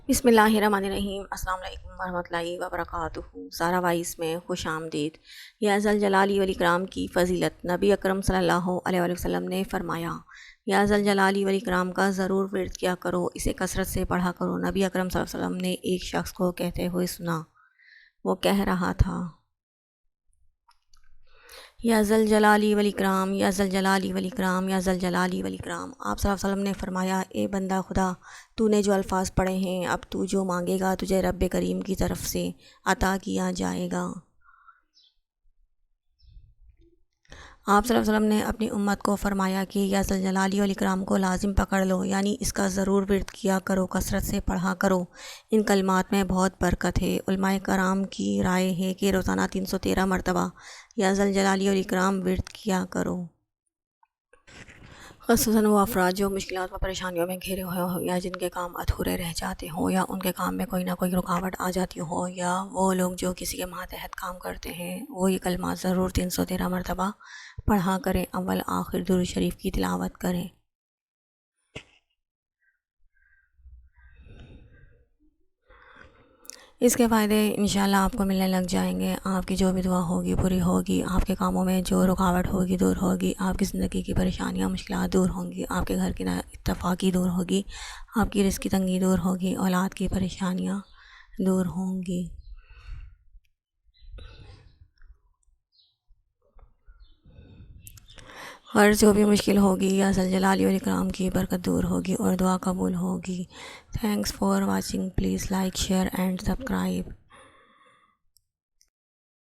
بسم اللہ الرحمن الرحیم۔ السلام علیکم ورحمۃ اللہ وبرکاتہ۔ سارہ وائس میں خوش آمدید۔ یا ذل جلال والاکرام کی فضیلت، نبی اکرم صلی اللہ علیہ وآلہ وسلم نے فرمایا، یا ذل جلال والاکرام کا ضرور ورد کیا کرو، اسے کثرت سے پڑھا کرو۔ نبی اکرم صلی اللہ علیہ وسلم نے ایک شخص کو کہتے ہوئے سنا، وہ کہہ رہا تھا، یا ذل جلالی والاکرام، یا ذل جلالی والاکرام، یا ذل جلالی والاکرام۔ آپ صلی اللہ علیہ وسلم نے فرمایا، اے بندہ خدا، تو نے جو الفاظ پڑھے ہیں، اب تو جو مانگے گا تجھے رب کریم کی طرف سے عطا کیا جائے گا۔ آپ صلی اللہ علیہ وسلم نے اپنی امت کو فرمایا کہ یا ذل جلالی والاکرام کو لازم پکڑ لو، یعنی اس کا ضرور ورد کیا کرو، کثرت سے پڑھا کرو۔ ان کلمات میں بہت برکت ہے۔ علماء کرام کی رائے ہے کہ روزانہ 313 مرتبہ یا ذل جلالی والاکرام ورد کیا کرو۔ خصوصاً وہ افراد جو مشکلات و پریشانیوں میں گھرے ہوئے ہوں، یا جن کے کام ادھورے رہ جاتے ہوں، یا ان کے کام میں کوئی نہ کوئی رکاوٹ آ جاتی ہو، یا وہ لوگ جو کسی کے ماتحت کام کرتے ہیں، وہ یہ کلمات ضرور 313 مرتبہ پڑھا کریں، اول آخر درود شریف کی تلاوت کریں۔ اس کے فائدے انشاءاللہ آپ کو ملنے لگ جائیں گے۔ آپ کی جو بھی دعا ہوگی پوری ہوگی، آپ کے کاموں میں جو رکاوٹ ہوگی دور ہوگی، آپ کی زندگی کی پریشانیاں مشکلات دور ہوں گی، آپ کے گھر کی اتفاقی دور ہوگی، آپ کی رزق کی تنگی دور ہوگی، اولاد کی پریشانیاں دور ہوں گی۔ غرض جو بھی مشکل ہوگی، یا ذل جلال والاکرام کی برکت دور ہوگی اور دعا قبول ہوگی۔ Thanks for watching, please like, share and subscribe.